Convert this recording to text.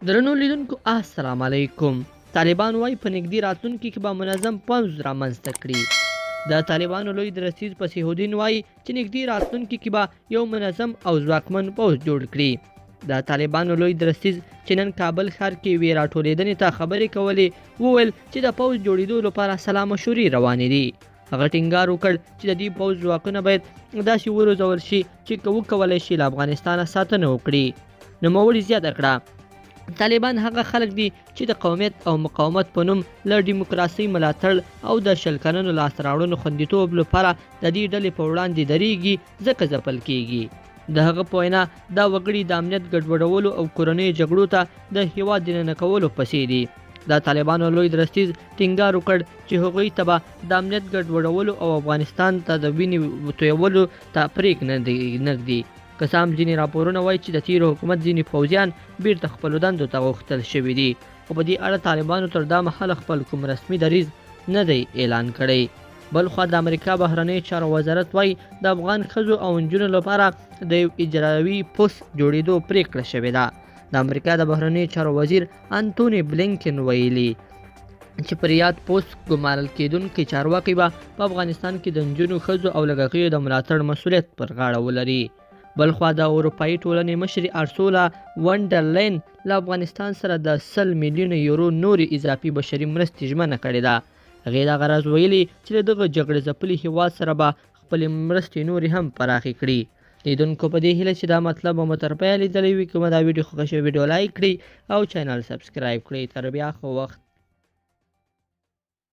درنو لیدونکو السلام علیکم. طالبان وایي په نږدې راتلونکي کې به منظم پوځ رامنځته کړي. د طالبانو لوی درستیز مسیح الدین وایي چې نږدې راتلونکي کې به یو منظم او ځواکمن پوځ جوړ کړي. د طالبانو لوی درستیز چې نن کابل ښار کې یوې راټولېدنې ته خبرې کولې وویل چې د پوځ جوړېدو لپاره سلا مشورې روانې دي. هغه ټینګار وکړ چې د دې پوځ ځواکونه باید داسې وروزول شي چې وکولی شي له افغانستانه ساتنه وکړي. نوموړي زیاته کړه طالبان هغه خلک دي چې د قومیت او مقاومت په نوم له ډیموکراسۍ ملاتړ او د شل کلنو لاسته راوړنو خوندیتوب لپاره د دې ډلې په وړاندې درېږي ځکه ځپل کیږي. د هغه په وینا دا وګړي د امنیت ګډوډولو او کورنیو جګړو ته د هیواد دننه کولو پسې دي. د طالبانو لوی درستیز ټینګار وکړ چې هغوی ته به د امنیت ګډوډولو او افغانستان ته د وینې تویولو ته پرېږ نه ږدي. که څه هم ځینې راپورونه وایي چې د تېر حکومت ځینې پوځیان بیرته خپلو دندو ته غوښتل شوي دي، خو په دې اړه طالبانو تر دا مهاله خپل کوم رسمي دریځ نه دی اعلان کړی. بل خوا د امریکا بهرنۍ چارو وزارت وایي د افغان ښځو او نجونو لپاره د یو اجرایوي پوسټ جوړېدو پرېکړه شوې ده. د امریکا د بهرنۍ چارو وزیر انتوني بلینکن ویلي چې پر یاد پوسټ ګمارل کېدونکي چارواکي به په افغانستان کې د نجونو، ښځو او لږکیو د ملاتړ مسؤلیت پر غاړه ولري. بلخوا د اروپایي ټولنې مشرې ارسولا ونډرلین له افغانستان سره د 100 میلیونه یورو نورې اضافي بشري مرستې ژمنه کړې ده. هغې دغه راز ویلي چې له دغه جګړې ځپلي هېواد سره به خپلې مرستې نورې هم پراخې کړي. لیدونکو په دې هیله چې دا مطلب مو تر پایه لیدلی وي. که مو دا ویډیو خوښه شوې ویډیو لایک کړئ او چینل سبسکرایب کړئ. تر بیا ښه وخت.